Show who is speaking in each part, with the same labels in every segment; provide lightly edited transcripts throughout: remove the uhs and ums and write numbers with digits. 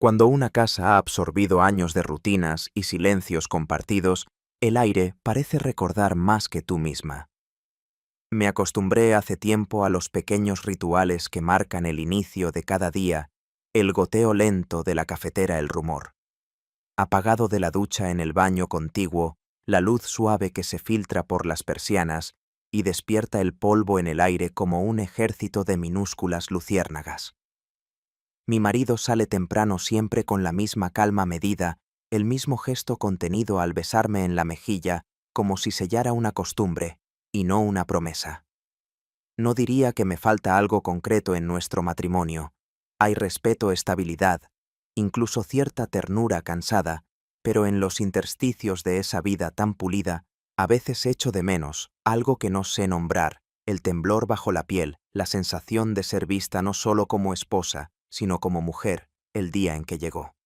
Speaker 1: Cuando una casa ha absorbido años de rutinas y silencios compartidos, el aire parece recordar más que tú misma. Me acostumbré hace tiempo a los pequeños rituales que marcan el inicio de cada día, el goteo lento de la cafetera, el rumor apagado de la ducha en el baño contiguo, la luz suave que se filtra por las persianas y despierta el polvo en el aire como un ejército de minúsculas luciérnagas. Mi marido sale temprano siempre con la misma calma medida, el mismo gesto contenido al besarme en la mejilla, como si sellara una costumbre, y no una promesa. No diría que me falta algo concreto en nuestro matrimonio. Hay respeto, estabilidad, incluso cierta ternura cansada, pero en los intersticios de esa vida tan pulida, a veces echo de menos algo que no sé nombrar, el temblor bajo la piel, la sensación de ser vista no solo como esposa, sino como mujer, el día en que llegó.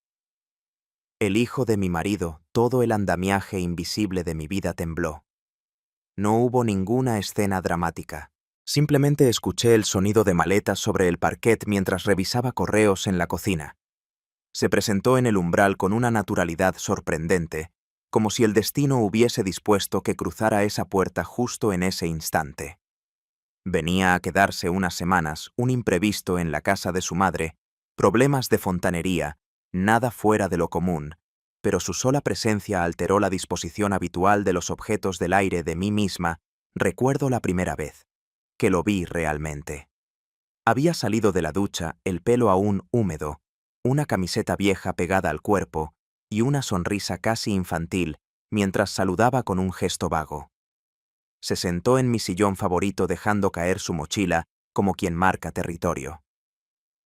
Speaker 1: El hijo de mi marido, todo el andamiaje invisible de mi vida tembló. No hubo ninguna escena dramática. Simplemente escuché el sonido de maletas sobre el parquet mientras revisaba correos en la cocina. Se presentó en el umbral con una naturalidad sorprendente, como si el destino hubiese dispuesto que cruzara esa puerta justo en ese instante. Venía a quedarse unas semanas, un imprevisto en la casa de su madre, problemas de fontanería, nada fuera de lo común, pero su sola presencia alteró la disposición habitual de los objetos del aire de mí misma. Recuerdo la primera vez que lo vi realmente. Había salido de la ducha, el pelo aún húmedo, una camiseta vieja pegada al cuerpo y una sonrisa casi infantil mientras saludaba con un gesto vago. Se sentó en mi sillón favorito dejando caer su mochila como quien marca territorio.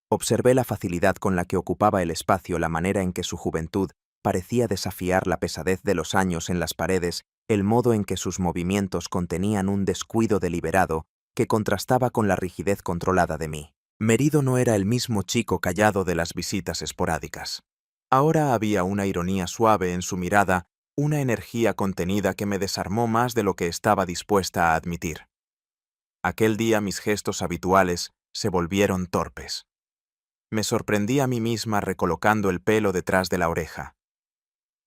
Speaker 1: Observé la facilidad con la que ocupaba el espacio, la manera en que su juventud parecía desafiar la pesadez de los años en las paredes, el modo en que sus movimientos contenían un descuido deliberado que contrastaba con la rigidez controlada de mí. Merido no era el mismo chico callado de las visitas esporádicas. Ahora había una ironía suave en su mirada, una energía contenida que me desarmó más de lo que estaba dispuesta a admitir. Aquel día mis gestos habituales se volvieron torpes. Me sorprendí a mí misma recolocando el pelo detrás de la oreja.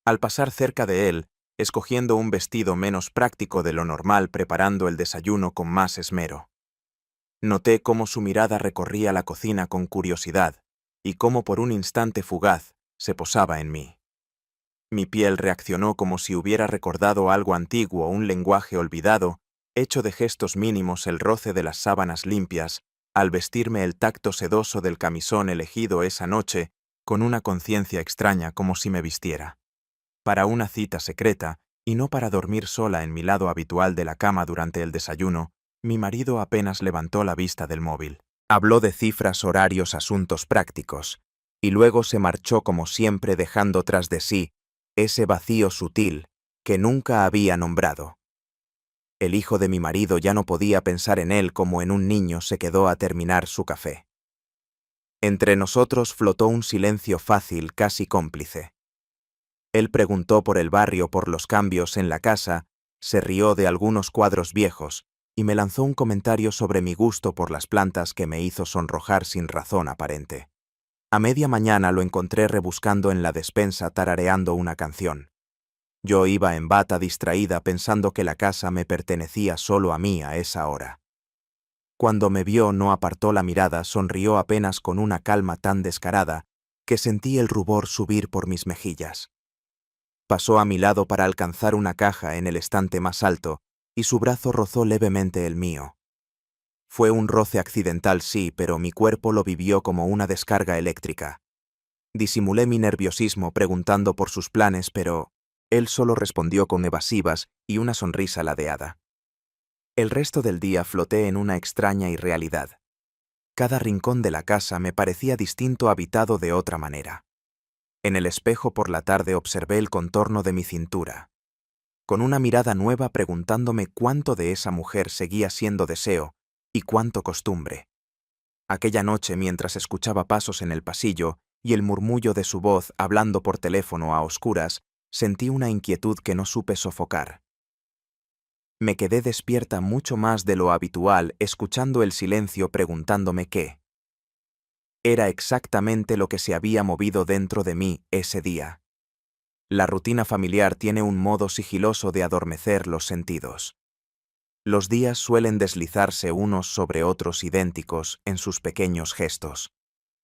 Speaker 1: Al pasar cerca de él, escogiendo un vestido menos práctico de lo normal, preparando el desayuno con más esmero. Noté cómo su mirada recorría la cocina con curiosidad y cómo por un instante fugaz se posaba en mí. Mi piel reaccionó como si hubiera recordado algo antiguo, un lenguaje olvidado, hecho de gestos mínimos, el roce de las sábanas limpias, al vestirme el tacto sedoso del camisón elegido esa noche, con una conciencia extraña como si me vistiera para una cita secreta y no para dormir sola en mi lado habitual de la cama durante el desayuno. Mi marido apenas levantó la vista del móvil. Habló de cifras, horarios, asuntos prácticos, y luego se marchó como siempre dejando tras de sí ese vacío sutil que nunca había nombrado. El hijo de mi marido ya no podía pensar en él como en un niño. Se quedó a terminar su café. Entre nosotros flotó un silencio fácil, casi cómplice. Él preguntó por el barrio, por los cambios en la casa, se rió de algunos cuadros viejos y me lanzó un comentario sobre mi gusto por las plantas que me hizo sonrojar sin razón aparente. A media mañana lo encontré rebuscando en la despensa tarareando una canción. Yo iba en bata distraída pensando que la casa me pertenecía solo a mí a esa hora. Cuando me vio no apartó la mirada, sonrió apenas con una calma tan descarada que sentí el rubor subir por mis mejillas. Pasó a mi lado para alcanzar una caja en el estante más alto y su brazo rozó levemente el mío. Fue un roce accidental, sí, pero mi cuerpo lo vivió como una descarga eléctrica. Disimulé mi nerviosismo preguntando por sus planes, pero él solo respondió con evasivas y una sonrisa ladeada. El resto del día floté en una extraña irrealidad. Cada rincón de la casa me parecía distinto, habitado de otra manera. En el espejo por la tarde observé el contorno de mi cintura, con una mirada nueva preguntándome cuánto de esa mujer seguía siendo deseo y cuánto costumbre. Aquella noche, mientras escuchaba pasos en el pasillo y el murmullo de su voz hablando por teléfono a oscuras, sentí una inquietud que no supe sofocar. Me quedé despierta mucho más de lo habitual, escuchando el silencio, preguntándome qué Era exactamente lo que se había movido dentro de mí ese día. La rutina familiar tiene un modo sigiloso de adormecer los sentidos. Los días suelen deslizarse unos sobre otros idénticos en sus pequeños gestos.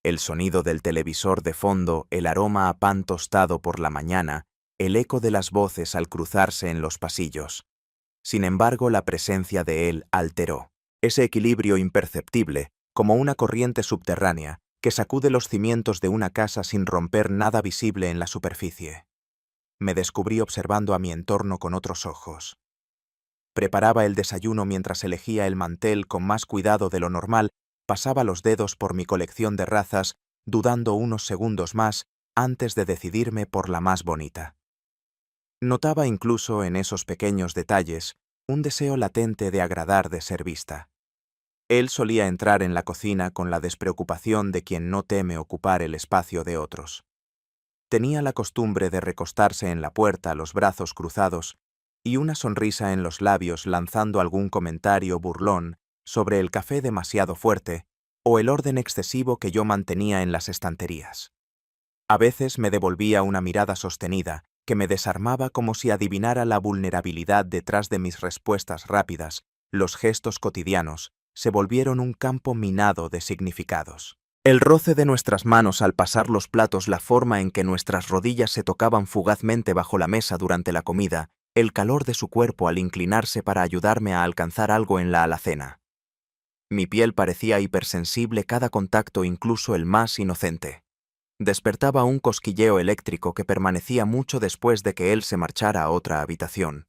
Speaker 1: El sonido del televisor de fondo, el aroma a pan tostado por la mañana, el eco de las voces al cruzarse en los pasillos. Sin embargo, la presencia de él alteró ese equilibrio imperceptible, como una corriente subterránea, que sacude los cimientos de una casa sin romper nada visible en la superficie. Me descubrí observando a mi entorno con otros ojos. Preparaba el desayuno mientras elegía el mantel con más cuidado de lo normal, pasaba los dedos por mi colección de razas, dudando unos segundos más antes de decidirme por la más bonita. Notaba incluso en esos pequeños detalles un deseo latente de agradar, de ser vista. Él solía entrar en la cocina con la despreocupación de quien no teme ocupar el espacio de otros. Tenía la costumbre de recostarse en la puerta, los brazos cruzados, y una sonrisa en los labios lanzando algún comentario burlón sobre el café demasiado fuerte o el orden excesivo que yo mantenía en las estanterías. A veces me devolvía una mirada sostenida que me desarmaba como si adivinara la vulnerabilidad detrás de mis respuestas rápidas. Los gestos cotidianos se volvieron un campo minado de significados. El roce de nuestras manos al pasar los platos, la forma en que nuestras rodillas se tocaban fugazmente bajo la mesa durante la comida, el calor de su cuerpo al inclinarse para ayudarme a alcanzar algo en la alacena. Mi piel parecía hipersensible, cada contacto, incluso el más inocente. Despertaba un cosquilleo eléctrico que permanecía mucho después de que él se marchara a otra habitación.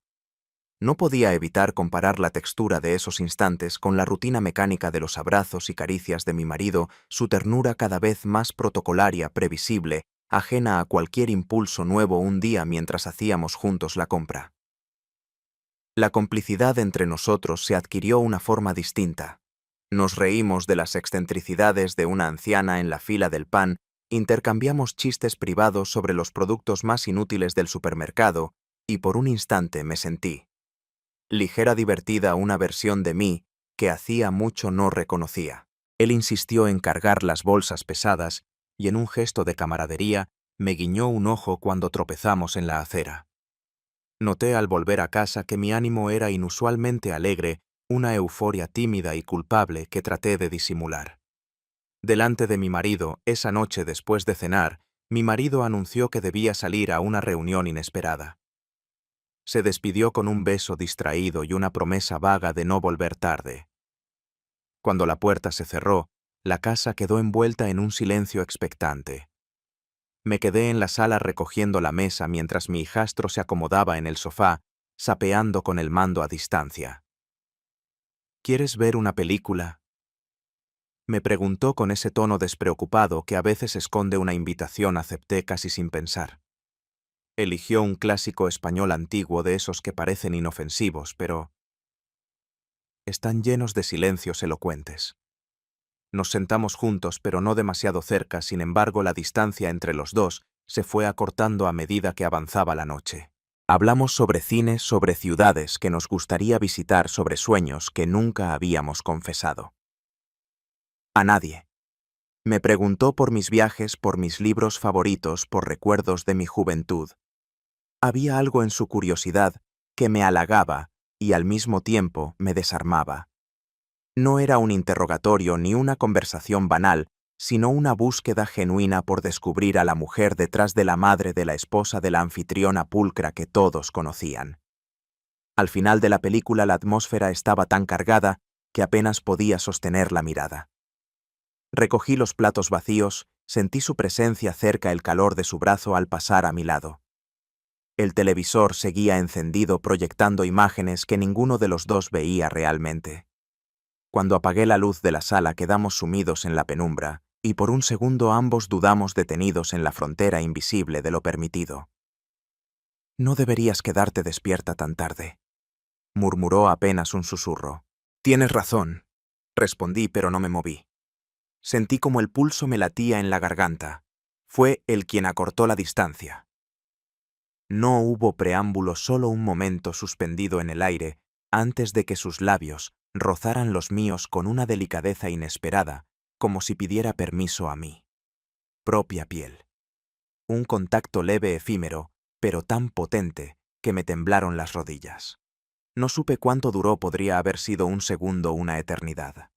Speaker 1: No podía evitar comparar la textura de esos instantes con la rutina mecánica de los abrazos y caricias de mi marido, su ternura cada vez más protocolaria, previsible, ajena a cualquier impulso nuevo un día mientras hacíamos juntos la compra. La complicidad entre nosotros se adquirió una forma distinta. Nos reímos de las excentricidades de una anciana en la fila del pan, intercambiamos chistes privados sobre los productos más inútiles del supermercado, y por un instante me sentí ligera, divertida, una versión de mí que hacía mucho no reconocía. Él insistió en cargar las bolsas pesadas y en un gesto de camaradería me guiñó un ojo cuando tropezamos en la acera. Noté al volver a casa que mi ánimo era inusualmente alegre, una euforia tímida y culpable que traté de disimular. Delante de mi marido, esa noche después de cenar, mi marido anunció que debía salir a una reunión inesperada. Se despidió con un beso distraído y una promesa vaga de no volver tarde. Cuando la puerta se cerró, la casa quedó envuelta en un silencio expectante. Me quedé en la sala recogiendo la mesa mientras mi hijastro se acomodaba en el sofá, sapeando con el mando a distancia. ¿Quieres ver una película?, me preguntó con ese tono despreocupado que a veces esconde una invitación. Acepté casi sin pensar. Eligió un clásico español antiguo, de esos que parecen inofensivos, pero están llenos de silencios elocuentes. Nos sentamos juntos, pero no demasiado cerca. Sin embargo, la distancia entre los dos se fue acortando a medida que avanzaba la noche. Hablamos sobre cine, sobre ciudades que nos gustaría visitar, sobre sueños que nunca habíamos confesado a nadie. Me preguntó por mis viajes, por mis libros favoritos, por recuerdos de mi juventud. Había algo en su curiosidad que me halagaba y al mismo tiempo me desarmaba. No era un interrogatorio ni una conversación banal, sino una búsqueda genuina por descubrir a la mujer detrás de la madre, de la esposa de la anfitriona pulcra que todos conocían. Al final de la película la atmósfera estaba tan cargada que apenas podía sostener la mirada. Recogí los platos vacíos, sentí su presencia cerca, el calor de su brazo al pasar a mi lado. El televisor seguía encendido, proyectando imágenes que ninguno de los dos veía realmente. Cuando apagué la luz de la sala quedamos sumidos en la penumbra, y por un segundo ambos dudamos, detenidos en la frontera invisible de lo permitido. «No deberías quedarte despierta tan tarde», murmuró apenas un susurro. «Tienes razón», respondí, pero no me moví. Sentí como el pulso me latía en la garganta. Fue él quien acortó la distancia. No hubo preámbulo, solo un momento suspendido en el aire antes de que sus labios rozaran los míos con una delicadeza inesperada, como si pidiera permiso a mí. Propia piel. Un contacto leve efímero, pero tan potente que me temblaron las rodillas. No supe cuánto duró, podría haber sido un segundo o una eternidad.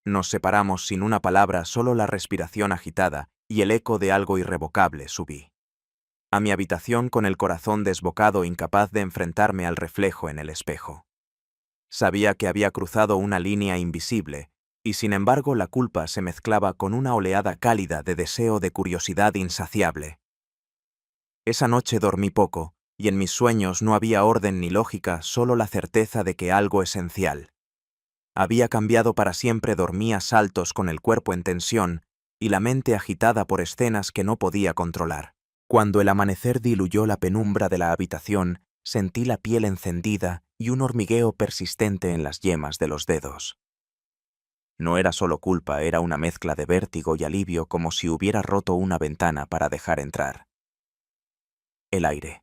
Speaker 1: Nos separamos sin una palabra, solo la respiración agitada y el eco de algo irrevocable. Subí a mi habitación con el corazón desbocado, incapaz de enfrentarme al reflejo en el espejo. Sabía que había cruzado una línea invisible, y sin embargo la culpa se mezclaba con una oleada cálida de deseo, de curiosidad insaciable. Esa noche dormí poco, y en mis sueños no había orden ni lógica, solo la certeza de que algo esencial había cambiado para siempre. Dormía a saltos, con el cuerpo en tensión y la mente agitada por escenas que no podía controlar. Cuando el amanecer diluyó la penumbra de la habitación, sentí la piel encendida y un hormigueo persistente en las yemas de los dedos. No era solo culpa, era una mezcla de vértigo y alivio, como si hubiera roto una ventana para dejar entrar el aire.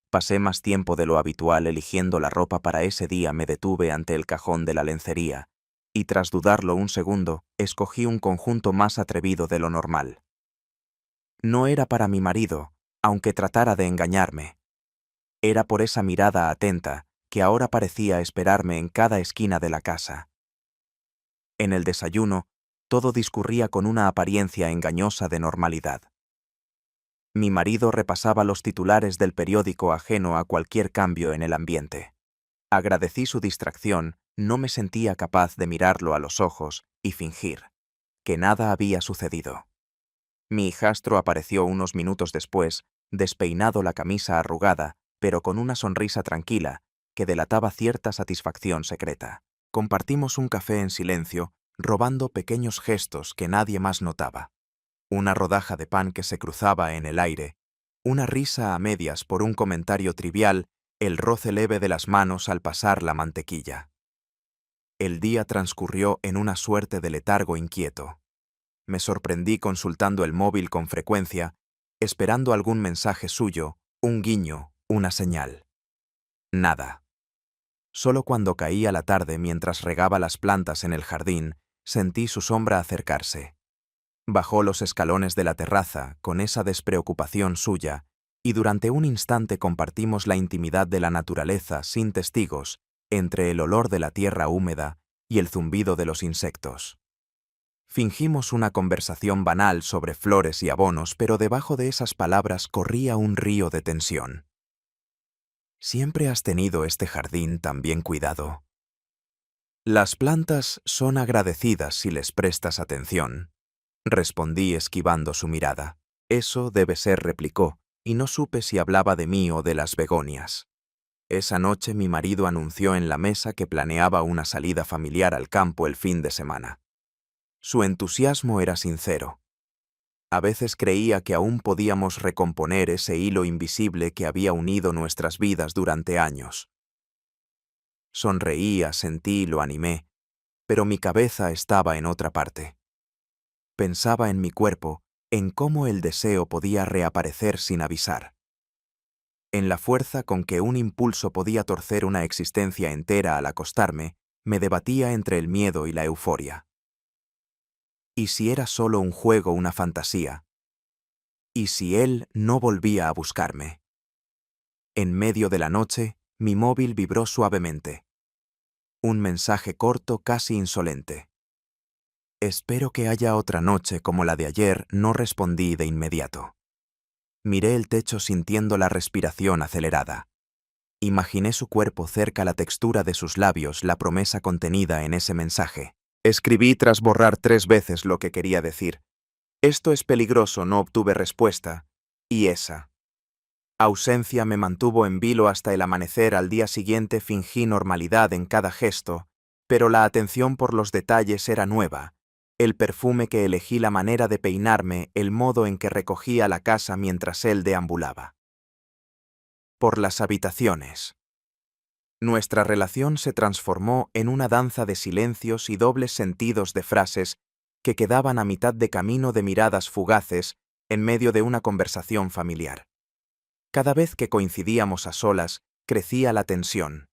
Speaker 1: Pasé más tiempo de lo habitual eligiendo la ropa para ese día. Me detuve ante el cajón de la lencería, y tras dudarlo un segundo, escogí un conjunto más atrevido de lo normal. No era para mi marido, aunque tratara de engañarme. Era por esa mirada atenta que ahora parecía esperarme en cada esquina de la casa. En el desayuno, todo discurría con una apariencia engañosa de normalidad. Mi marido repasaba los titulares del periódico, ajeno a cualquier cambio en el ambiente. Agradecí su distracción, no me sentía capaz de mirarlo a los ojos y fingir que nada había sucedido. Mi hijastro apareció unos minutos después, despeinado, la camisa arrugada, pero con una sonrisa tranquila que delataba cierta satisfacción secreta. Compartimos un café en silencio, robando pequeños gestos que nadie más notaba. Una rodaja de pan que se cruzaba en el aire, una risa a medias por un comentario trivial, el roce leve de las manos al pasar la mantequilla. El día transcurrió en una suerte de letargo inquieto. Me sorprendí consultando el móvil con frecuencia, esperando algún mensaje suyo, un guiño, una señal. Nada. Solo cuando caía la tarde, mientras regaba las plantas en el jardín, sentí su sombra acercarse. Bajó los escalones de la terraza con esa despreocupación suya, y durante un instante compartimos la intimidad de la naturaleza sin testigos, entre el olor de la tierra húmeda y el zumbido de los insectos. Fingimos una conversación banal sobre flores y abonos, pero debajo de esas palabras corría un río de tensión. ¿Siempre has tenido este jardín tan bien cuidado? Las plantas son agradecidas si les prestas atención, respondí esquivando su mirada. Eso debe ser, replicó, y no supe si hablaba de mí o de las begonias. Esa noche mi marido anunció en la mesa que planeaba una salida familiar al campo el fin de semana. Su entusiasmo era sincero. A veces creía que aún podíamos recomponer ese hilo invisible que había unido nuestras vidas durante años. Sonreí, asentí, lo animé, pero mi cabeza estaba en otra parte. Pensaba en mi cuerpo, en cómo el deseo podía reaparecer sin avisar, en la fuerza con que un impulso podía torcer una existencia entera. Al acostarme, me debatía entre el miedo y la euforia. ¿Y si era solo un juego, una fantasía? ¿Y si él no volvía a buscarme? En medio de la noche, mi móvil vibró suavemente. Un mensaje corto, casi insolente. Espero que haya otra noche como la de ayer, no respondí de inmediato. Miré el techo sintiendo la respiración acelerada. Imaginé su cuerpo cerca, la textura de sus labios, la promesa contenida en ese mensaje. Escribí tras borrar 3 veces lo que quería decir. Esto es peligroso, no obtuve respuesta. Y esa ausencia me mantuvo en vilo hasta el amanecer. Al día siguiente fingí normalidad en cada gesto, pero la atención por los detalles era nueva. El perfume que elegí, la manera de peinarme, el modo en que recogía la casa mientras él deambulaba por las habitaciones. Nuestra relación se transformó en una danza de silencios y dobles sentidos, de frases que quedaban a mitad de camino, de miradas fugaces en medio de una conversación familiar. Cada vez que coincidíamos a solas, crecía la tensión.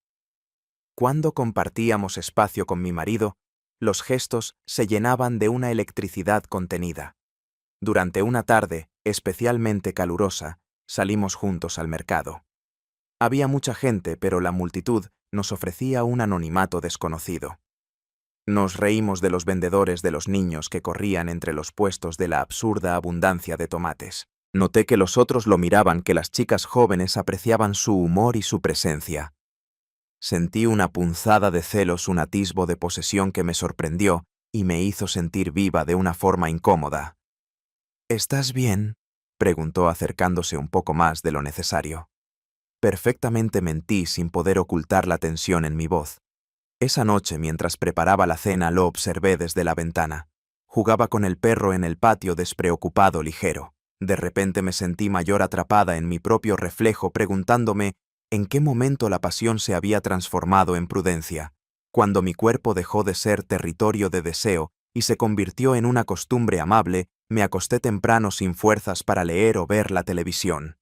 Speaker 1: Cuando compartíamos espacio con mi marido, Los gestos se llenaban de una electricidad contenida. Durante una tarde, especialmente calurosa, salimos juntos al mercado. Había mucha gente, pero la multitud nos ofrecía un anonimato desconocido. Nos reímos de los vendedores de los niños que corrían entre los puestos de la absurda abundancia de tomates. Noté que los otros lo miraban, que las chicas jóvenes apreciaban su humor y su presencia. Sentí una punzada de celos, un atisbo de posesión que me sorprendió y me hizo sentir viva de una forma incómoda. ¿Estás bien?, preguntó acercándose un poco más de lo necesario. Perfectamente mentí sin poder ocultar la tensión en mi voz. Esa noche, mientras preparaba la cena, lo observé desde la ventana. Jugaba con el perro en el patio, despreocupado, ligero. De repente me sentí mayor, atrapada en mi propio reflejo, preguntándome en qué momento la pasión se había transformado en prudencia, cuando mi cuerpo dejó de ser territorio de deseo y se convirtió en una costumbre amable. Me acosté temprano sin fuerzas para leer o ver la televisión.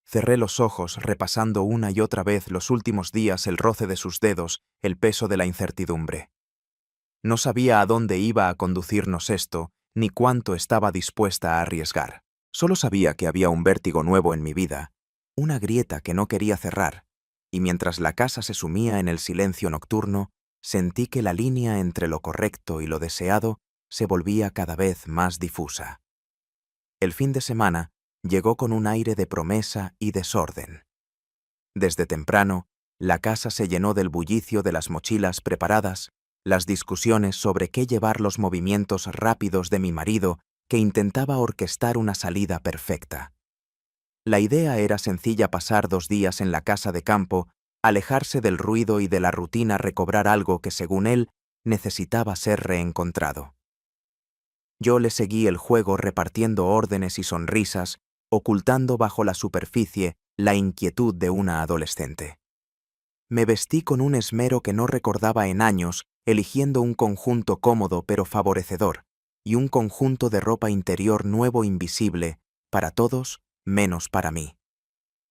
Speaker 1: Cerré los ojos, repasando una y otra vez los últimos días, el roce de sus dedos, el peso de la incertidumbre. No sabía a dónde iba a conducirnos esto, ni cuánto estaba dispuesta a arriesgar. Solo sabía que había un vértigo nuevo en mi vida, una grieta que no quería cerrar, y mientras la casa se sumía en el silencio nocturno, sentí que la línea entre lo correcto y lo deseado se volvía cada vez más difusa. El fin de semana llegó con un aire de promesa y desorden. Desde temprano, la casa se llenó del bullicio de las mochilas preparadas, las discusiones sobre qué llevar, los movimientos rápidos de mi marido que intentaba orquestar una salida perfecta. La idea era sencilla: pasar 2 días en la casa de campo, alejarse del ruido y de la rutina, recobrar algo que, según él, necesitaba ser reencontrado. Yo le seguí el juego, repartiendo órdenes y sonrisas, ocultando bajo la superficie la inquietud de una adolescente. Me vestí con un esmero que no recordaba en años, eligiendo un conjunto cómodo pero favorecedor, y un conjunto de ropa interior nuevo, invisible, para todos menos para mí.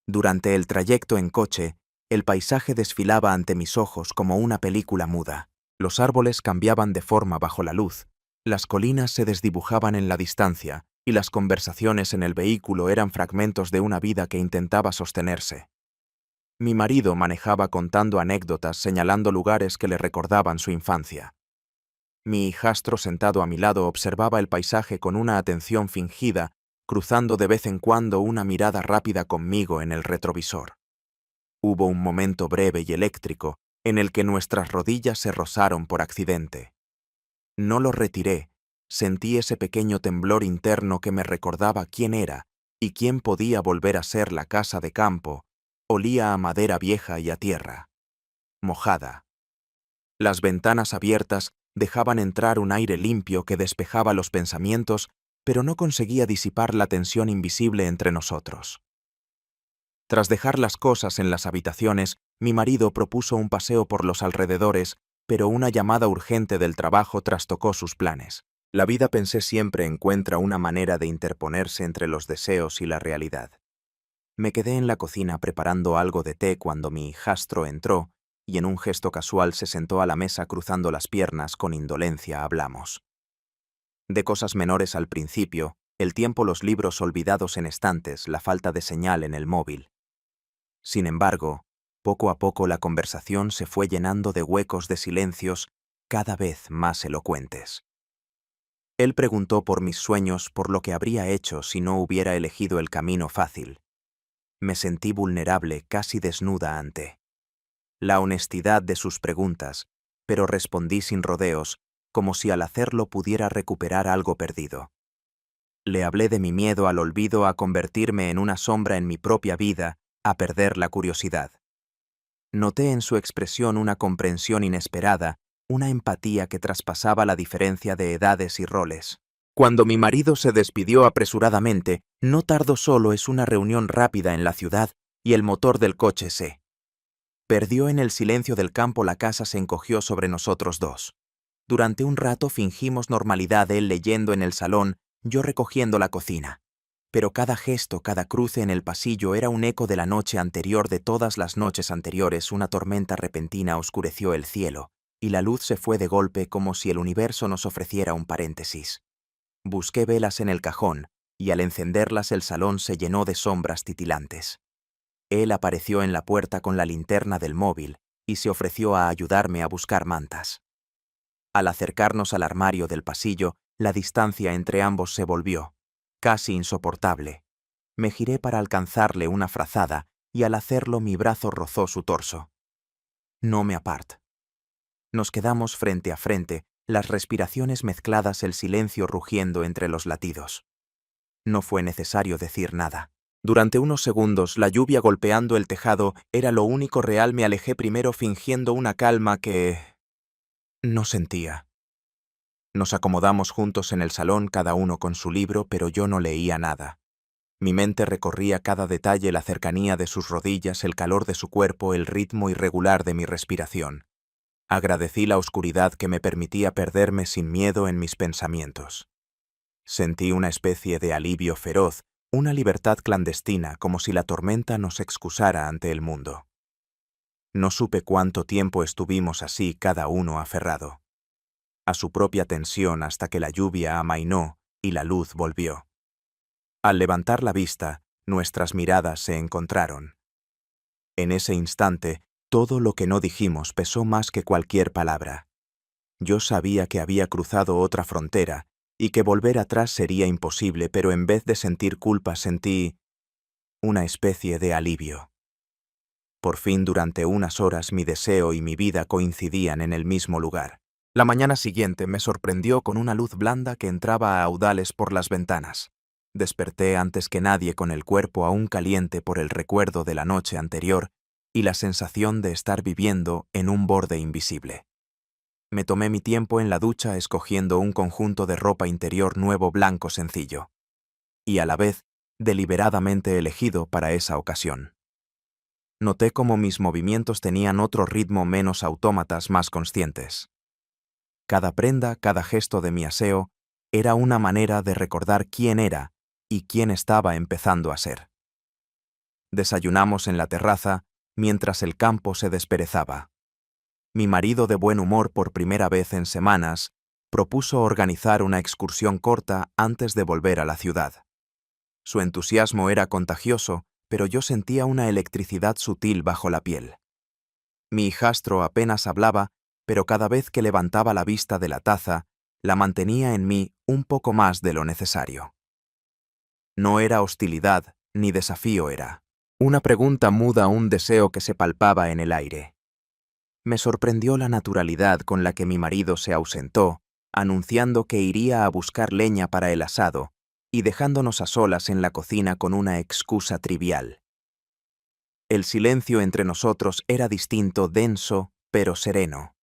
Speaker 1: Durante el trayecto en coche, el paisaje desfilaba ante mis ojos como una película muda. Los árboles cambiaban de forma bajo la luz, las colinas se desdibujaban en la distancia, y las conversaciones en el vehículo eran fragmentos de una vida que intentaba sostenerse. Mi marido manejaba contando anécdotas, señalando lugares que le recordaban su infancia. Mi hijastro, sentado a mi lado, observaba el paisaje con una atención fingida, cruzando de vez en cuando una mirada rápida conmigo en el retrovisor. Hubo un momento breve y eléctrico en el que nuestras rodillas se rozaron por accidente. No lo retiré. Sentí ese pequeño temblor interno que me recordaba quién era y quién podía volver a ser la casa de campo. Olía a madera vieja y a tierra mojada. Las ventanas abiertas dejaban entrar un aire limpio que despejaba los pensamientos, pero no conseguía disipar la tensión invisible entre nosotros. Tras dejar las cosas en las habitaciones, mi marido propuso un paseo por los alrededores, pero una llamada urgente del trabajo trastocó sus planes. La vida, pensé siempre, encuentra una manera de interponerse entre los deseos y la realidad. Me quedé en la cocina preparando algo de té cuando mi hijastro entró y, en un gesto casual, se sentó a la mesa cruzando las piernas. Con indolencia hablamos de cosas menores al principio: el tiempo, los libros olvidados en estantes, la falta de señal en el móvil. Sin embargo, poco a poco la conversación se fue llenando de huecos, de silencios cada vez más elocuentes. Él preguntó por mis sueños, por lo que habría hecho si no hubiera elegido el camino fácil. Me sentí vulnerable, casi desnuda ante la honestidad de sus preguntas, pero respondí sin rodeos, como si al hacerlo pudiera recuperar algo perdido. Le hablé de mi miedo al olvido, a convertirme en una sombra en mi propia vida, a perder la curiosidad. Noté en su expresión una comprensión inesperada, una empatía que traspasaba la diferencia de edades y roles. Cuando mi marido se despidió apresuradamente, no tardó solo: es una reunión rápida en la ciudad, y el motor del coche se perdió en el silencio del campo. La casa se encogió sobre nosotros dos. Durante un rato fingimos normalidad, él leyendo en el salón, yo recogiendo la cocina. Pero cada gesto, cada cruce en el pasillo era un eco de la noche anterior, de todas las noches anteriores. Una tormenta repentina oscureció el cielo, y la luz se fue de golpe como si el universo nos ofreciera un paréntesis. Busqué velas en el cajón, y al encenderlas el salón se llenó de sombras titilantes. Él apareció en la puerta con la linterna del móvil y se ofreció a ayudarme a buscar mantas. Al acercarnos al armario del pasillo, la distancia entre ambos se volvió casi insoportable. Me giré para alcanzarle una frazada y al hacerlo mi brazo rozó su torso. No me apart. Nos quedamos frente a frente, las respiraciones mezcladas, el silencio rugiendo entre los latidos. No fue necesario decir nada. Durante unos segundos, la lluvia golpeando el tejado era lo único real. Me alejé primero fingiendo una calma que no sentía. Nos acomodamos juntos en el salón, cada uno con su libro, pero yo no leía nada. Mi mente recorría cada detalle, la cercanía de sus rodillas, el calor de su cuerpo, el ritmo irregular de mi respiración. Agradecí la oscuridad que me permitía perderme sin miedo en mis pensamientos. Sentí una especie de alivio feroz, una libertad clandestina, como si la tormenta nos excusara ante el mundo. No supe cuánto tiempo estuvimos así, cada uno aferrado a su propia tensión, hasta que la lluvia amainó y la luz volvió. Al levantar la vista, nuestras miradas se encontraron. En ese instante, todo lo que no dijimos pesó más que cualquier palabra. Yo sabía que había cruzado otra frontera y que volver atrás sería imposible, pero en vez de sentir culpa sentí una especie de alivio. Por fin, durante unas horas, mi deseo y mi vida coincidían en el mismo lugar. La mañana siguiente me sorprendió con una luz blanda que entraba a audales por las ventanas. Desperté antes que nadie, con el cuerpo aún caliente por el recuerdo de la noche anterior y la sensación de estar viviendo en un borde invisible. Me tomé mi tiempo en la ducha, escogiendo un conjunto de ropa interior nuevo, blanco, sencillo, y a la vez deliberadamente elegido para esa ocasión. Noté cómo mis movimientos tenían otro ritmo, menos autómatas, más conscientes. Cada prenda, cada gesto de mi aseo era una manera de recordar quién era y quién estaba empezando a ser. Desayunamos en la terraza mientras el campo se desperezaba. Mi marido, de buen humor por primera vez en semanas, propuso organizar una excursión corta antes de volver a la ciudad. Su entusiasmo era contagioso, pero yo sentía una electricidad sutil bajo la piel. Mi hijastro apenas hablaba, pero cada vez que levantaba la vista de la taza, la mantenía en mí un poco más de lo necesario. No era hostilidad ni desafío, era una pregunta muda, un deseo que se palpaba en el aire. Me sorprendió la naturalidad con la que mi marido se ausentó, anunciando que iría a buscar leña para el asado y dejándonos a solas en la cocina con una excusa trivial. El silencio entre nosotros era distinto, denso, pero sereno.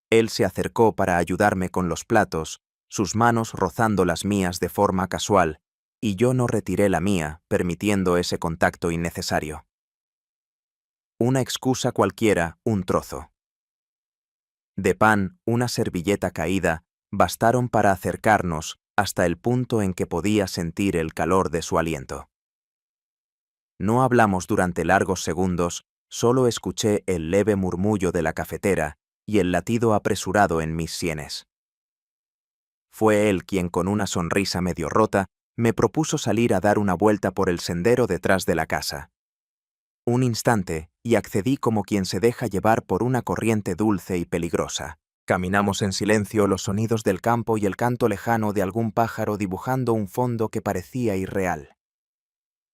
Speaker 1: Él se acercó para ayudarme con los platos, sus manos rozando las mías de forma casual, y yo no retiré la mía, permitiendo ese contacto innecesario. Una excusa cualquiera, un trozo de pan, una servilleta caída, bastaron para acercarnos hasta el punto en que podía sentir el calor de su aliento. No hablamos durante largos segundos, solo escuché el leve murmullo de la cafetera y el latido apresurado en mis sienes. Fue él quien, con una sonrisa medio rota, me propuso salir a dar una vuelta por el sendero detrás de la casa. Un instante, y accedí como quien se deja llevar por una corriente dulce y peligrosa. Caminamos en silencio, los sonidos del campo y el canto lejano de algún pájaro dibujando un fondo que parecía irreal.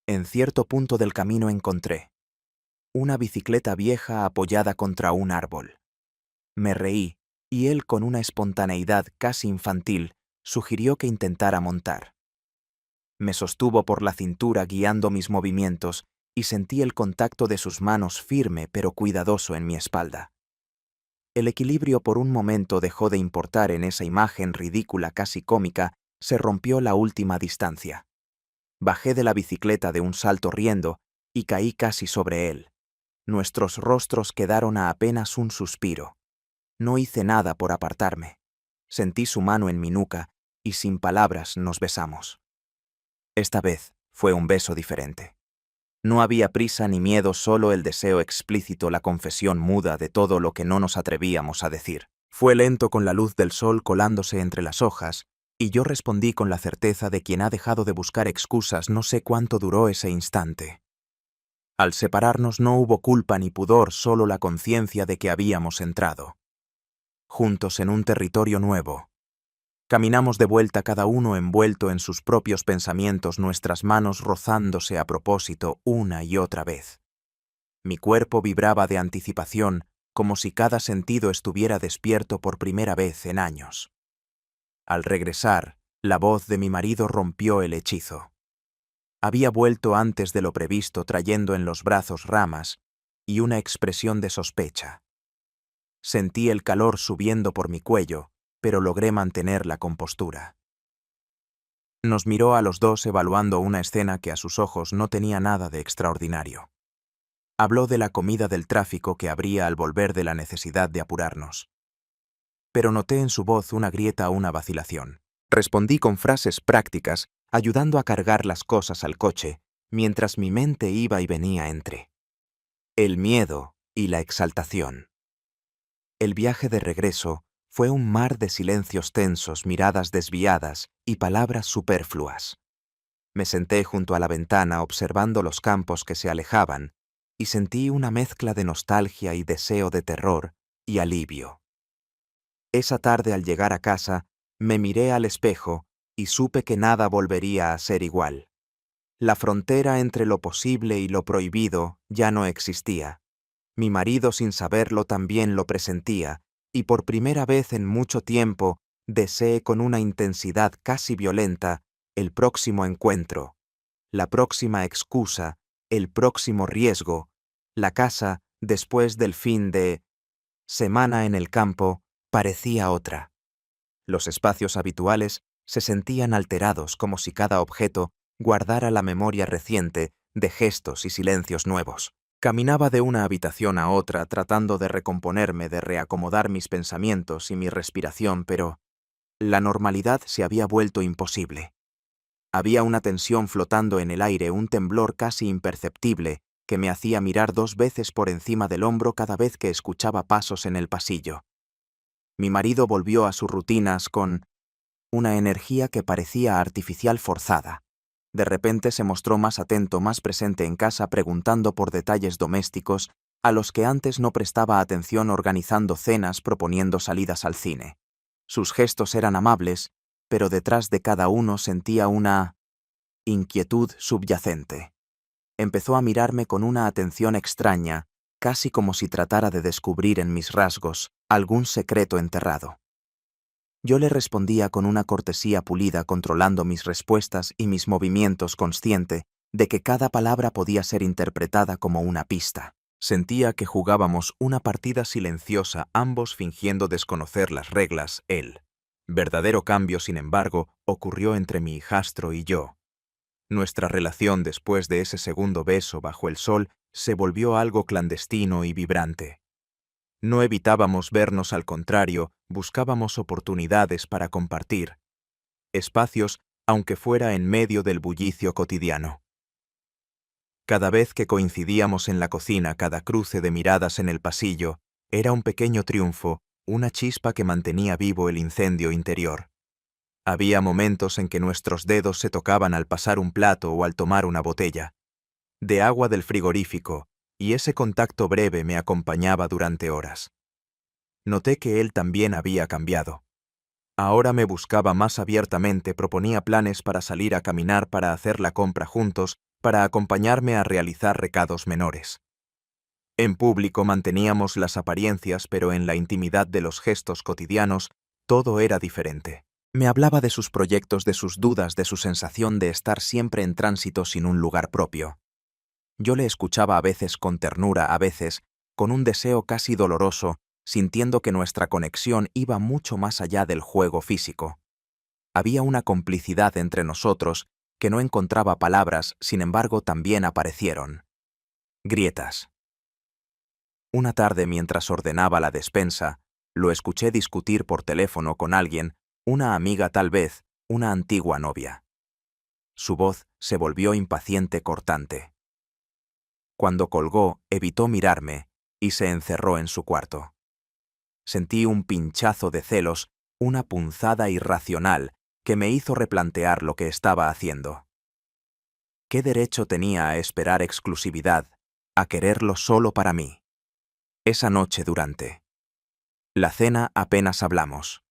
Speaker 1: En cierto punto del camino encontré una bicicleta vieja apoyada contra un árbol. Me reí, y él, con una espontaneidad casi infantil, sugirió que intentara montar. Me sostuvo por la cintura guiando mis movimientos y sentí el contacto de sus manos firme pero cuidadoso en mi espalda. El equilibrio por un momento dejó de importar en esa imagen ridícula, casi cómica, se rompió la última distancia. Bajé de la bicicleta de un salto riendo y caí casi sobre él. Nuestros rostros quedaron a apenas un suspiro. No hice nada por apartarme. Sentí su mano en mi nuca y sin palabras nos besamos. Esta vez fue un beso diferente. No había prisa ni miedo, solo el deseo explícito, la confesión muda de todo lo que no nos atrevíamos a decir. Fue lento, con la luz del sol colándose entre las hojas, y yo respondí con la certeza de quien ha dejado de buscar excusas. No sé cuánto duró ese instante. Al separarnos no hubo culpa ni pudor, solo la conciencia de que habíamos entrado juntos en un territorio nuevo. Caminamos de vuelta, cada uno envuelto en sus propios pensamientos, nuestras manos rozándose a propósito una y otra vez. Mi cuerpo vibraba de anticipación, como si cada sentido estuviera despierto por primera vez en años. Al regresar, la voz de mi marido rompió el hechizo. Había vuelto antes de lo previsto, trayendo en los brazos ramas y una expresión de sospecha. Sentí el calor subiendo por mi cuello, pero logré mantener la compostura. Nos miró a los dos, evaluando una escena que a sus ojos no tenía nada de extraordinario. Habló de la comida, del tráfico que habría al volver, de la necesidad de apurarnos. Pero noté en su voz una grieta, una vacilación. Respondí con frases prácticas, ayudando a cargar las cosas al coche, mientras mi mente iba y venía entre el miedo y la exaltación. El viaje de regreso fue un mar de silencios tensos, miradas desviadas y palabras superfluas. Me senté junto a la ventana observando los campos que se alejaban y sentí una mezcla de nostalgia y deseo, de terror y alivio. Esa tarde, al llegar a casa, me miré al espejo y supe que nada volvería a ser igual. La frontera entre lo posible y lo prohibido ya no existía. Mi marido, sin saberlo, también lo presentía, y por primera vez en mucho tiempo deseé con una intensidad casi violenta el próximo encuentro, la próxima excusa, el próximo riesgo. La casa, después del fin de semana en el campo, parecía otra. Los espacios habituales se sentían alterados, como si cada objeto guardara la memoria reciente de gestos y silencios nuevos. Caminaba de una habitación a otra tratando de recomponerme, de reacomodar mis pensamientos y mi respiración, pero la normalidad se había vuelto imposible. Había una tensión flotando en el aire, un temblor casi imperceptible que me hacía mirar 2 veces por encima del hombro cada vez que escuchaba pasos en el pasillo. Mi marido volvió a sus rutinas con una energía que parecía artificial, forzada. De repente se mostró más atento, más presente en casa, preguntando por detalles domésticos a los que antes no prestaba atención, organizando cenas, proponiendo salidas al cine. Sus gestos eran amables, pero detrás de cada uno sentía una inquietud subyacente. Empezó a mirarme con una atención extraña, casi como si tratara de descubrir en mis rasgos algún secreto enterrado. Yo le respondía con una cortesía pulida, controlando mis respuestas y mis movimientos, consciente de que cada palabra podía ser interpretada como una pista. Sentía que jugábamos una partida silenciosa, ambos fingiendo desconocer las reglas. El verdadero cambio, sin embargo, ocurrió entre mi hijastro y yo. Nuestra relación, después de ese segundo beso bajo el sol, se volvió algo clandestino y vibrante. No evitábamos vernos, al contrario, buscábamos oportunidades para compartir espacios, aunque fuera en medio del bullicio cotidiano. Cada vez que coincidíamos en la cocina, cada cruce de miradas en el pasillo, era un pequeño triunfo, una chispa que mantenía vivo el incendio interior. Había momentos en que nuestros dedos se tocaban al pasar un plato o al tomar una botella de agua del frigorífico, y ese contacto breve me acompañaba durante horas. Noté que él también había cambiado. Ahora me buscaba más abiertamente, proponía planes para salir a caminar, para hacer la compra juntos, para acompañarme a realizar recados menores. En público manteníamos las apariencias, pero en la intimidad de los gestos cotidianos todo era diferente. Me hablaba de sus proyectos, de sus dudas, de su sensación de estar siempre en tránsito sin un lugar propio. Yo le escuchaba, a veces con ternura, a veces con un deseo casi doloroso, sintiendo que nuestra conexión iba mucho más allá del juego físico. Había una complicidad entre nosotros que no encontraba palabras, sin embargo también aparecieron grietas. Una tarde, mientras ordenaba la despensa, lo escuché discutir por teléfono con alguien, una amiga tal vez, una antigua novia. Su voz se volvió impaciente, cortante. Cuando colgó, evitó mirarme y se encerró en su cuarto. Sentí un pinchazo de celos, una punzada irracional que me hizo replantear lo que estaba haciendo. ¿Qué derecho tenía a esperar exclusividad, a quererlo solo para mí? Esa noche durante la cena apenas hablamos.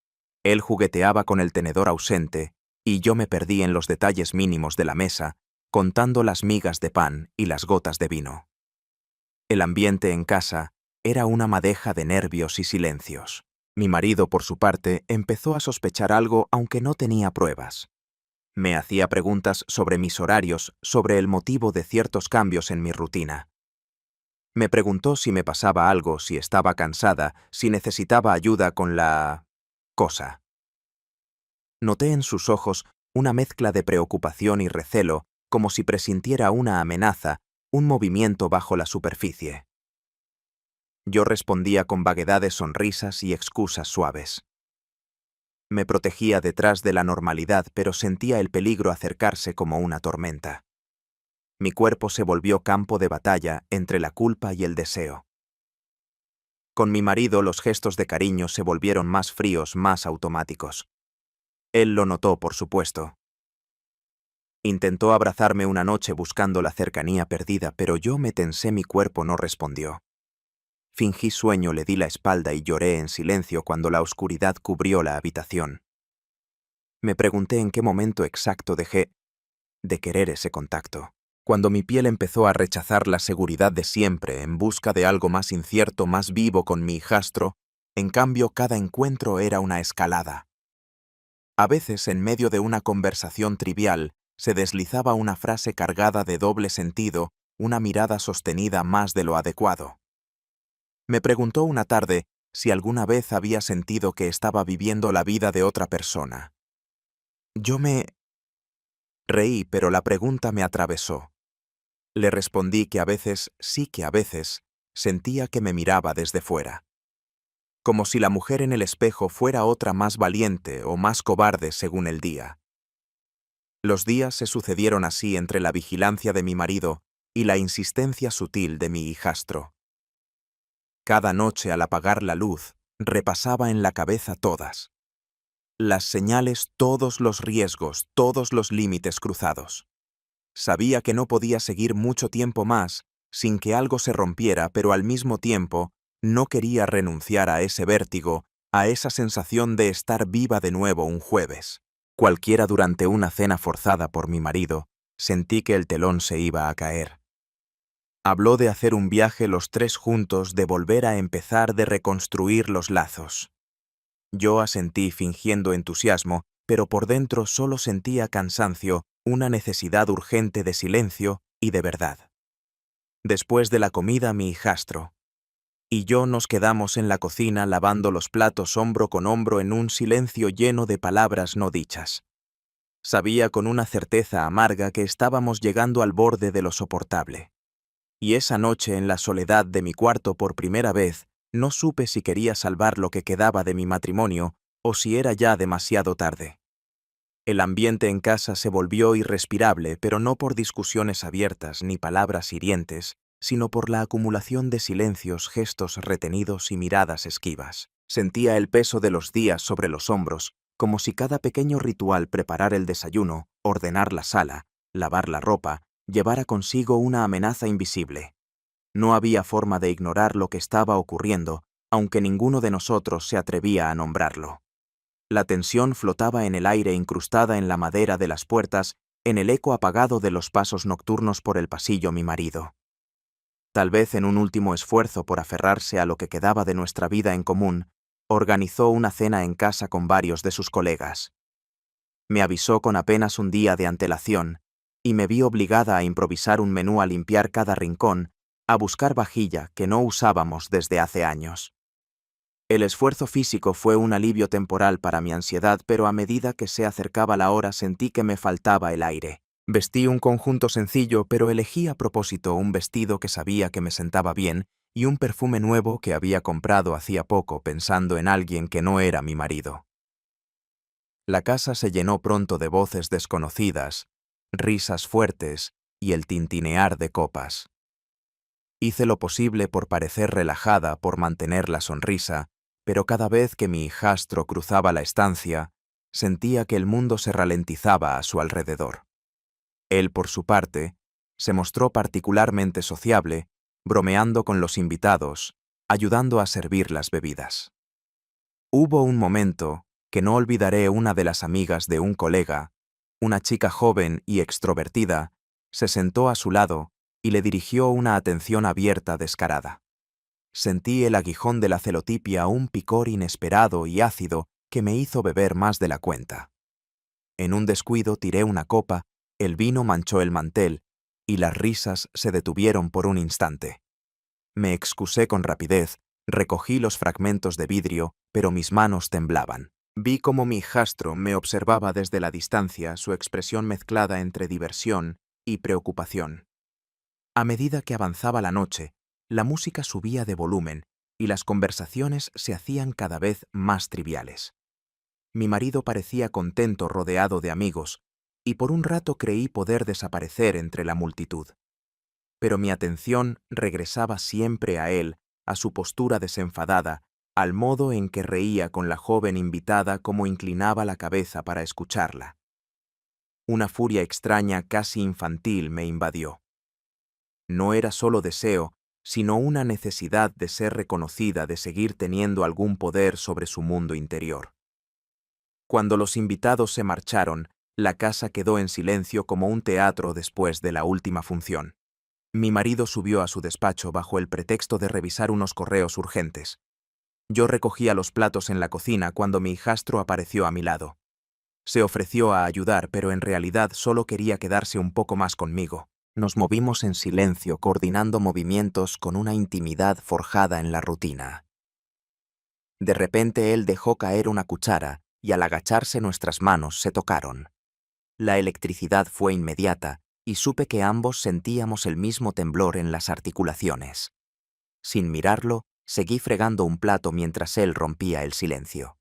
Speaker 1: Él jugueteaba con el tenedor ausente y yo me perdí en los detalles mínimos de la mesa, contando las migas de pan y las gotas de vino. El ambiente en casa era una madeja de nervios y silencios. Mi marido, por su parte, empezó a sospechar algo aunque no tenía pruebas. Me hacía preguntas sobre mis horarios, sobre el motivo de ciertos cambios en mi rutina. Me preguntó si me pasaba algo, si estaba cansada, si necesitaba ayuda con la cosa. Noté en sus ojos una mezcla de preocupación y recelo, como si presintiera una amenaza, un movimiento bajo la superficie. Yo respondía con vaguedades, sonrisas y excusas suaves. Me protegía detrás de la normalidad, pero sentía el peligro acercarse como una tormenta. Mi cuerpo se volvió campo de batalla entre la culpa y el deseo. Con mi marido los gestos de cariño se volvieron más fríos, más automáticos. Él lo notó, por supuesto. Intentó abrazarme una noche buscando la cercanía perdida, pero yo me tensé, mi cuerpo no respondió. Fingí sueño, le di la espalda y lloré en silencio cuando la oscuridad cubrió la habitación. Me pregunté en qué momento exacto dejé de querer ese contacto. Cuando mi piel empezó a rechazar la seguridad de siempre en busca de algo más incierto, más vivo con mi hijastro, en cambio cada encuentro era una escalada. A veces, en medio de una conversación trivial, se deslizaba una frase cargada de doble sentido, una mirada sostenida más de lo adecuado. Me preguntó una tarde si alguna vez había sentido que estaba viviendo la vida de otra persona. Yo me reí, pero la pregunta me atravesó. Le respondí que a veces, sí que a veces, sentía que me miraba desde fuera. Como si la mujer en el espejo fuera otra más valiente o más cobarde según el día. Los días se sucedieron así entre la vigilancia de mi marido y la insistencia sutil de mi hijastro. Cada noche al apagar la luz, repasaba en la cabeza todas las señales, todos los riesgos, todos los límites cruzados. Sabía que no podía seguir mucho tiempo más sin que algo se rompiera, pero al mismo tiempo no quería renunciar a ese vértigo, a esa sensación de estar viva de nuevo un jueves. Cualquiera durante una cena forzada por mi marido, sentí que el telón se iba a caer. Habló de hacer un viaje los tres juntos, de volver a empezar, de reconstruir los lazos. Yo asentí fingiendo entusiasmo, pero por dentro solo sentía cansancio, una necesidad urgente de silencio y de verdad. Después de la comida, mi hijastro y yo nos quedamos en la cocina lavando los platos hombro con hombro en un silencio lleno de palabras no dichas. Sabía con una certeza amarga que estábamos llegando al borde de lo soportable. Y esa noche en la soledad de mi cuarto por primera vez, no supe si quería salvar lo que quedaba de mi matrimonio o si era ya demasiado tarde. El ambiente en casa se volvió irrespirable, pero no por discusiones abiertas ni palabras hirientes, sino por la acumulación de silencios, gestos retenidos y miradas esquivas. Sentía el peso de los días sobre los hombros, como si cada pequeño ritual, preparar el desayuno, ordenar la sala, lavar la ropa, llevara consigo una amenaza invisible. No había forma de ignorar lo que estaba ocurriendo, aunque ninguno de nosotros se atrevía a nombrarlo. La tensión flotaba en el aire, incrustada en la madera de las puertas, en el eco apagado de los pasos nocturnos por el pasillo mi marido. Tal vez en un último esfuerzo por aferrarse a lo que quedaba de nuestra vida en común, organizó una cena en casa con varios de sus colegas. Me avisó con apenas un día de antelación, y me vi obligada a improvisar un menú, a limpiar cada rincón, a buscar vajilla que no usábamos desde hace años. El esfuerzo físico fue un alivio temporal para mi ansiedad, pero a medida que se acercaba la hora sentí que me faltaba el aire. Vestí un conjunto sencillo, pero elegí a propósito un vestido que sabía que me sentaba bien y un perfume nuevo que había comprado hacía poco, pensando en alguien que no era mi marido. La casa se llenó pronto de voces desconocidas, risas fuertes y el tintinear de copas. Hice lo posible por parecer relajada, por mantener la sonrisa, pero cada vez que mi hijastro cruzaba la estancia, sentía que el mundo se ralentizaba a su alrededor. Él, por su parte, se mostró particularmente sociable, bromeando con los invitados, ayudando a servir las bebidas. Hubo un momento que no olvidaré. Una de las amigas de un colega, una chica joven y extrovertida, se sentó a su lado y le dirigió una atención abierta descarada. Sentí el aguijón de la celotipia, un picor inesperado y ácido que me hizo beber más de la cuenta. En un descuido tiré una copa, el vino manchó el mantel, y las risas se detuvieron por un instante. Me excusé con rapidez, recogí los fragmentos de vidrio, pero mis manos temblaban. Vi cómo mi hijastro me observaba desde la distancia, su expresión mezclada entre diversión y preocupación. A medida que avanzaba la noche, la música subía de volumen y las conversaciones se hacían cada vez más triviales. Mi marido parecía contento rodeado de amigos, y por un rato creí poder desaparecer entre la multitud. Pero mi atención regresaba siempre a él, a su postura desenfadada, al modo en que reía con la joven invitada, como inclinaba la cabeza para escucharla. Una furia extraña, casi infantil, me invadió. No era solo deseo, sino una necesidad de ser reconocida, de seguir teniendo algún poder sobre su mundo interior. Cuando los invitados se marcharon, la casa quedó en silencio como un teatro después de la última función. Mi marido subió a su despacho bajo el pretexto de revisar unos correos urgentes. Yo recogía los platos en la cocina cuando mi hijastro apareció a mi lado. Se ofreció a ayudar, pero en realidad solo quería quedarse un poco más conmigo. Nos movimos en silencio, coordinando movimientos con una intimidad forjada en la rutina. De repente él dejó caer una cuchara y al agacharse nuestras manos se tocaron. La electricidad fue inmediata y supe que ambos sentíamos el mismo temblor en las articulaciones. Sin mirarlo, seguí fregando un plato mientras él rompía el silencio.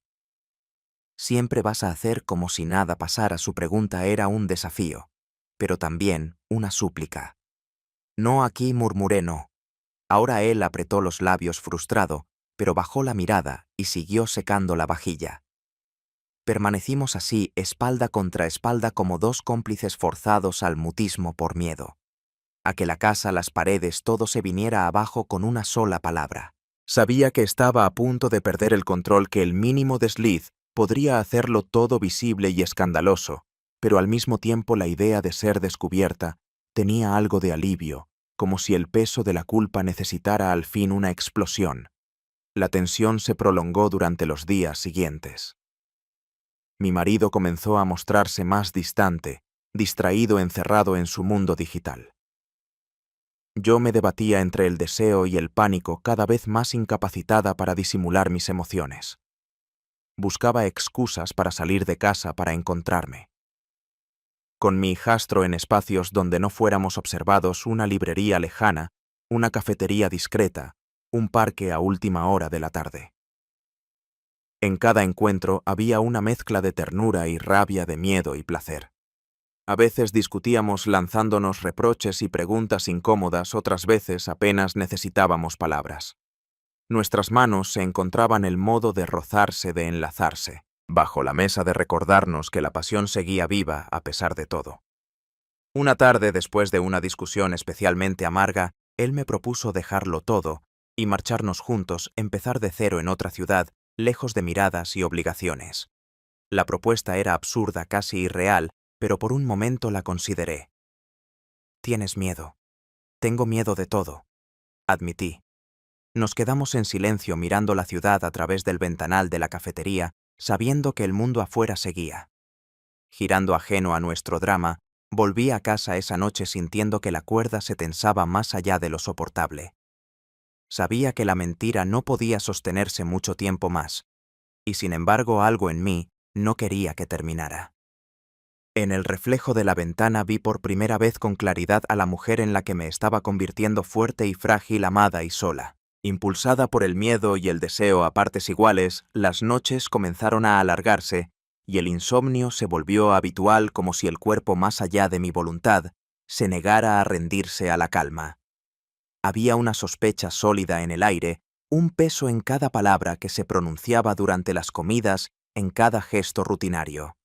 Speaker 1: ¿Siempre vas a hacer como si nada pasara? Su pregunta era un desafío, pero también una súplica. No aquí, murmuré. No. Ahora él apretó los labios frustrado, pero bajó la mirada y siguió secando la vajilla. Permanecimos así, espalda contra espalda, como dos cómplices forzados al mutismo por miedo. A que la casa, las paredes, todo se viniera abajo con una sola palabra. Sabía que estaba a punto de perder el control, que el mínimo desliz podría hacerlo todo visible y escandaloso, pero al mismo tiempo la idea de ser descubierta tenía algo de alivio, como si el peso de la culpa necesitara al fin una explosión. La tensión se prolongó durante los días siguientes. Mi marido comenzó a mostrarse más distante, distraído, encerrado en su mundo digital. Yo me debatía entre el deseo y el pánico, cada vez más incapacitada para disimular mis emociones. Buscaba excusas para salir de casa, para encontrarme con mi hijastro en espacios donde no fuéramos observados: una librería lejana, una cafetería discreta, un parque a última hora de la tarde. En cada encuentro había una mezcla de ternura y rabia, de miedo y placer. A veces discutíamos lanzándonos reproches y preguntas incómodas, otras veces apenas necesitábamos palabras. Nuestras manos se encontraban el modo de rozarse, de enlazarse, bajo la mesa, de recordarnos que la pasión seguía viva a pesar de todo. Una tarde, después de una discusión especialmente amarga, él me propuso dejarlo todo y marcharnos juntos, empezar de cero en otra ciudad, lejos de miradas y obligaciones. La propuesta era absurda, casi irreal, pero por un momento la consideré. «Tienes miedo». «Tengo miedo de todo», admití. Nos quedamos en silencio, mirando la ciudad a través del ventanal de la cafetería, sabiendo que el mundo afuera seguía. Girando ajeno a nuestro drama, volví a casa esa noche sintiendo que la cuerda se tensaba más allá de lo soportable. Sabía que la mentira no podía sostenerse mucho tiempo más, y sin embargo algo en mí no quería que terminara. En el reflejo de la ventana vi por primera vez con claridad a la mujer en la que me estaba convirtiendo, fuerte y frágil, amada y sola. Impulsada por el miedo y el deseo a partes iguales, las noches comenzaron a alargarse y el insomnio se volvió habitual, como si el cuerpo, más allá de mi voluntad, se negara a rendirse a la calma. Había una sospecha sólida en el aire, un peso en cada palabra que se pronunciaba durante las comidas, en cada gesto rutinario.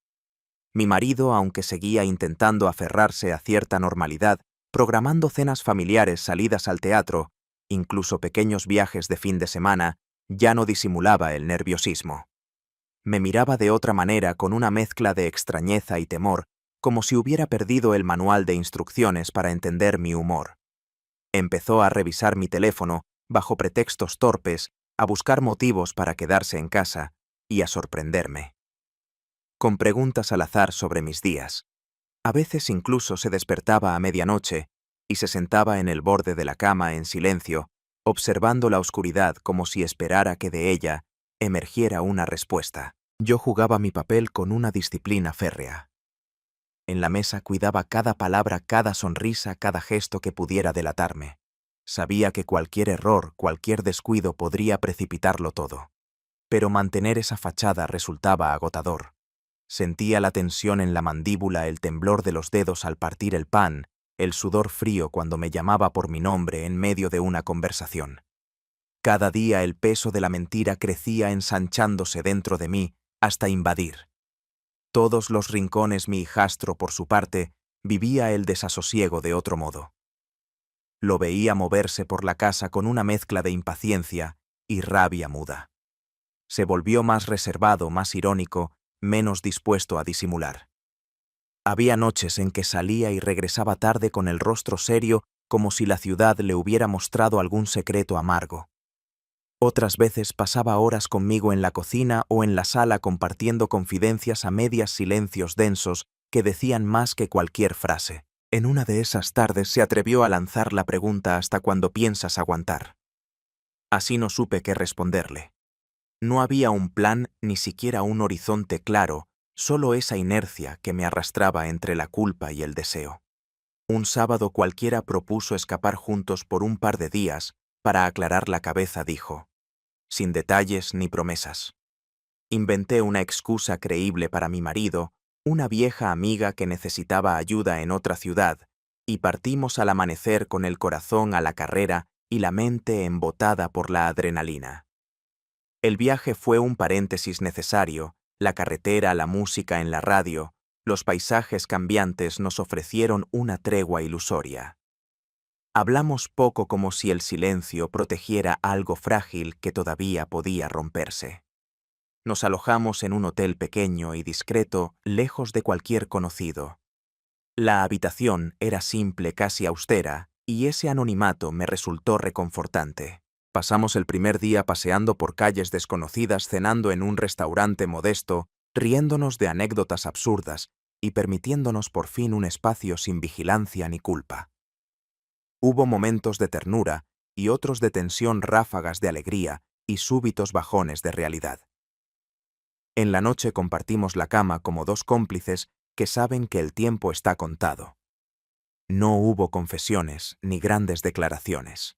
Speaker 1: Mi marido, aunque seguía intentando aferrarse a cierta normalidad, programando cenas familiares, salidas al teatro, incluso pequeños viajes de fin de semana, ya no disimulaba el nerviosismo. Me miraba de otra manera, con una mezcla de extrañeza y temor, como si hubiera perdido el manual de instrucciones para entender mi humor. Empezó a revisar mi teléfono, bajo pretextos torpes, a buscar motivos para quedarse en casa y a sorprenderme. Con preguntas al azar sobre mis días. A veces incluso se despertaba a medianoche y se sentaba en el borde de la cama en silencio, observando la oscuridad como si esperara que de ella emergiera una respuesta. Yo jugaba mi papel con una disciplina férrea. En la mesa cuidaba cada palabra, cada sonrisa, cada gesto que pudiera delatarme. Sabía que cualquier error, cualquier descuido podría precipitarlo todo. Pero mantener esa fachada resultaba agotador. Sentía la tensión en la mandíbula, el temblor de los dedos al partir el pan, el sudor frío cuando me llamaba por mi nombre en medio de una conversación. Cada día el peso de la mentira crecía, ensanchándose dentro de mí hasta invadir todos los rincones. Mi hijastro, por su parte, vivía el desasosiego de otro modo. Lo veía moverse por la casa con una mezcla de impaciencia y rabia muda. Se volvió más reservado, más irónico, menos dispuesto a disimular. Había noches en que salía y regresaba tarde con el rostro serio, como si la ciudad le hubiera mostrado algún secreto amargo. Otras veces pasaba horas conmigo en la cocina o en la sala compartiendo confidencias, a medias silencios densos que decían más que cualquier frase. En una de esas tardes se atrevió a lanzar la pregunta: ¿hasta cuándo piensas aguantar? Así no supe qué responderle. No había un plan, ni siquiera un horizonte claro, solo esa inercia que me arrastraba entre la culpa y el deseo. Un sábado cualquiera propuso escapar juntos por un par de días. Para aclarar la cabeza, dijo, sin detalles ni promesas. Inventé una excusa creíble para mi marido, una vieja amiga que necesitaba ayuda en otra ciudad, y partimos al amanecer con el corazón a la carrera y la mente embotada por la adrenalina. El viaje fue un paréntesis necesario, la carretera, la música en la radio, los paisajes cambiantes nos ofrecieron una tregua ilusoria. Hablamos poco, como si el silencio protegiera algo frágil que todavía podía romperse. Nos alojamos en un hotel pequeño y discreto, lejos de cualquier conocido. La habitación era simple, casi austera, y ese anonimato me resultó reconfortante. Pasamos el primer día paseando por calles desconocidas, cenando en un restaurante modesto, riéndonos de anécdotas absurdas y permitiéndonos por fin un espacio sin vigilancia ni culpa. Hubo momentos de ternura y otros de tensión, ráfagas de alegría y súbitos bajones de realidad. En la noche compartimos la cama como dos cómplices que saben que el tiempo está contado. No hubo confesiones ni grandes declaraciones.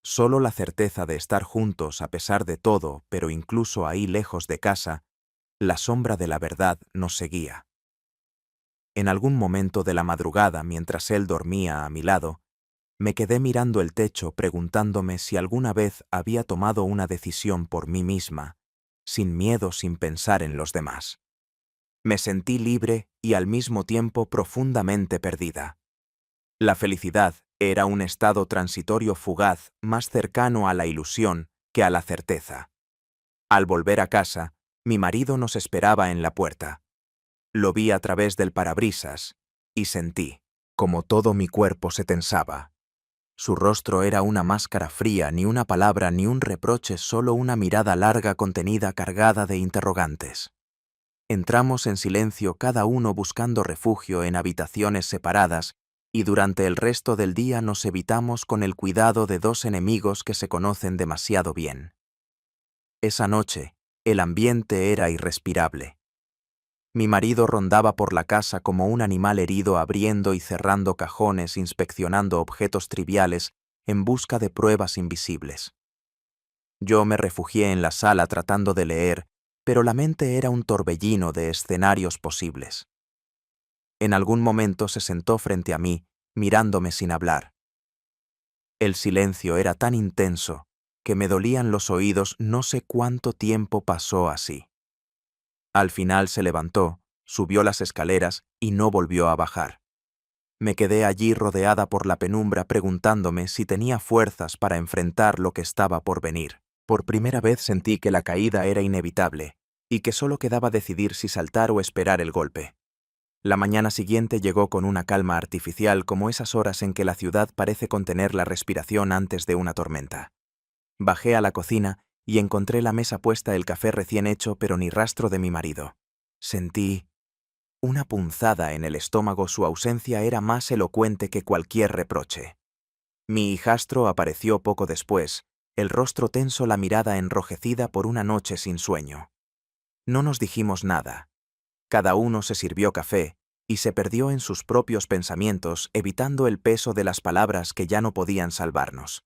Speaker 1: Solo la certeza de estar juntos a pesar de todo, pero incluso ahí lejos de casa, la sombra de la verdad nos seguía. En algún momento de la madrugada, mientras él dormía a mi lado, me quedé mirando el techo preguntándome si alguna vez había tomado una decisión por mí misma, sin miedo, sin pensar en los demás. Me sentí libre y al mismo tiempo profundamente perdida. La felicidad era un estado transitorio fugaz, más cercano a la ilusión que a la certeza. Al volver a casa, mi marido nos esperaba en la puerta. Lo vi a través del parabrisas y sentí como todo mi cuerpo se tensaba. Su rostro era una máscara fría, ni una palabra ni un reproche, solo una mirada larga, contenida, cargada de interrogantes. Entramos en silencio, cada uno buscando refugio en habitaciones separadas, y durante el resto del día nos evitamos con el cuidado de dos enemigos que se conocen demasiado bien. Esa noche, el ambiente era irrespirable. Mi marido rondaba por la casa como un animal herido, abriendo y cerrando cajones, inspeccionando objetos triviales en busca de pruebas invisibles. Yo me refugié en la sala tratando de leer, pero la mente era un torbellino de escenarios posibles. En algún momento se sentó frente a mí, mirándome sin hablar. El silencio era tan intenso que me dolían los oídos. No sé cuánto tiempo pasó así. Al final se levantó, subió las escaleras y no volvió a bajar. Me quedé allí rodeada por la penumbra preguntándome si tenía fuerzas para enfrentar lo que estaba por venir. Por primera vez sentí que la caída era inevitable y que solo quedaba decidir si saltar o esperar el golpe. La mañana siguiente llegó con una calma artificial, como esas horas en que la ciudad parece contener la respiración antes de una tormenta. Bajé a la cocina y encontré la mesa puesta, el café recién hecho, pero ni rastro de mi marido. Sentí una punzada en el estómago. Su ausencia era más elocuente que cualquier reproche. Mi hijastro apareció poco después, el rostro tenso, la mirada enrojecida por una noche sin sueño. No nos dijimos nada. Cada uno se sirvió café y se perdió en sus propios pensamientos, evitando el peso de las palabras que ya no podían salvarnos.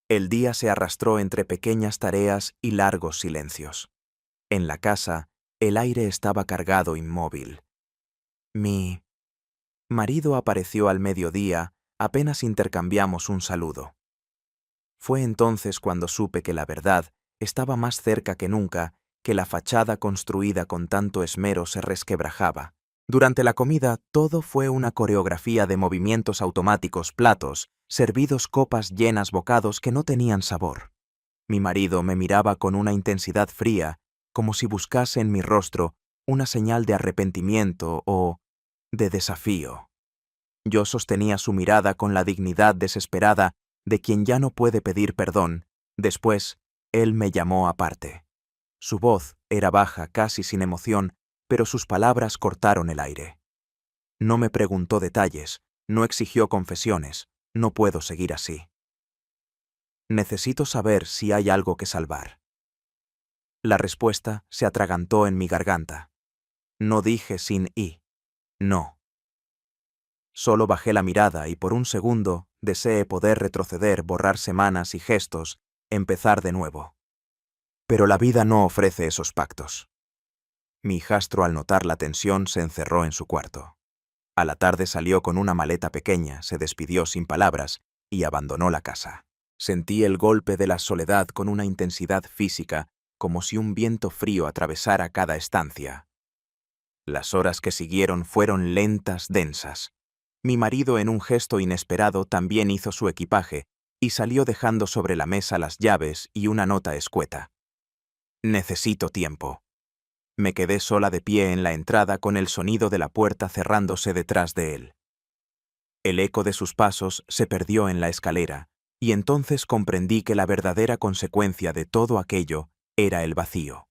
Speaker 1: El día se arrastró entre pequeñas tareas y largos silencios. En la casa, el aire estaba cargado, inmóvil. Mi marido apareció al mediodía, apenas intercambiamos un saludo. Fue entonces cuando supe que la verdad estaba más cerca que nunca, que la fachada construida con tanto esmero se resquebrajaba. Durante la comida, todo fue una coreografía de movimientos automáticos: platos servidos, copas llenas, bocados que no tenían sabor. Mi marido me miraba con una intensidad fría, como si buscase en mi rostro una señal de arrepentimiento o de desafío. Yo sostenía su mirada con la dignidad desesperada de quien ya no puede pedir perdón. Después, él me llamó aparte. Su voz era baja, casi sin emoción, pero sus palabras cortaron el aire. No me preguntó detalles, no exigió confesiones. No puedo seguir así. Necesito saber si hay algo que salvar. La respuesta se atragantó en mi garganta. No dije sin y. No. Solo bajé la mirada y por un segundo deseé poder retroceder, borrar semanas y gestos, empezar de nuevo. Pero la vida no ofrece esos pactos. Mi hijastro, al notar la tensión, se encerró en su cuarto. A la tarde salió con una maleta pequeña, se despidió sin palabras y abandonó la casa. Sentí el golpe de la soledad con una intensidad física, como si un viento frío atravesara cada estancia. Las horas que siguieron fueron lentas, densas. Mi marido, en un gesto inesperado, también hizo su equipaje y salió dejando sobre la mesa las llaves y una nota escueta. Necesito tiempo. Me quedé sola de pie en la entrada, con el sonido de la puerta cerrándose detrás de él. El eco de sus pasos se perdió en la escalera, y entonces comprendí que la verdadera consecuencia de todo aquello era el vacío.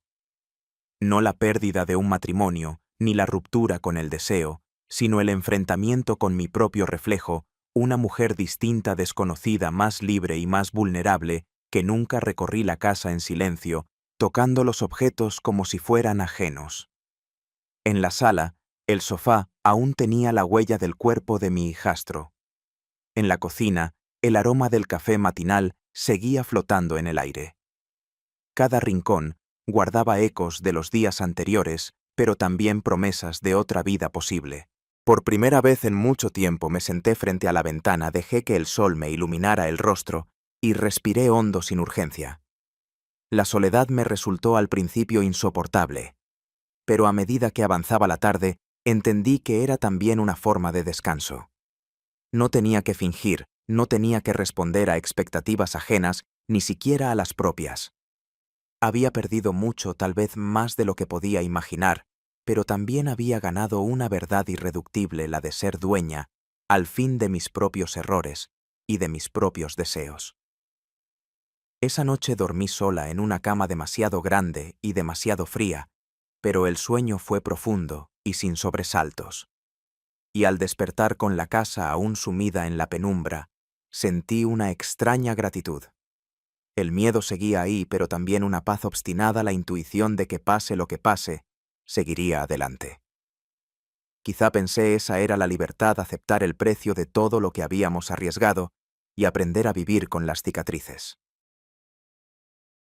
Speaker 1: No la pérdida de un matrimonio, ni la ruptura con el deseo, sino el enfrentamiento con mi propio reflejo, una mujer distinta, desconocida, más libre y más vulnerable que nunca. Recorrí la casa en silencio, tocando los objetos como si fueran ajenos. En la sala, el sofá aún tenía la huella del cuerpo de mi hijastro. En la cocina, el aroma del café matinal seguía flotando en el aire. Cada rincón guardaba ecos de los días anteriores, pero también promesas de otra vida posible. Por primera vez en mucho tiempo me senté frente a la ventana, dejé que el sol me iluminara el rostro y respiré hondo, sin urgencia. La soledad me resultó al principio insoportable, pero a medida que avanzaba la tarde, entendí que era también una forma de descanso. No tenía que fingir, no tenía que responder a expectativas ajenas, ni siquiera a las propias. Había perdido mucho, tal vez más de lo que podía imaginar, pero también había ganado una verdad irreductible, la de ser dueña, al fin, de mis propios errores y de mis propios deseos. Esa noche dormí sola en una cama demasiado grande y demasiado fría, pero el sueño fue profundo y sin sobresaltos. Y al despertar, con la casa aún sumida en la penumbra, sentí una extraña gratitud. El miedo seguía ahí, pero también una paz obstinada, la intuición de que pase lo que pase, seguiría adelante. Quizá pensé, esa era la libertad: aceptar el precio de todo lo que habíamos arriesgado y aprender a vivir con las cicatrices.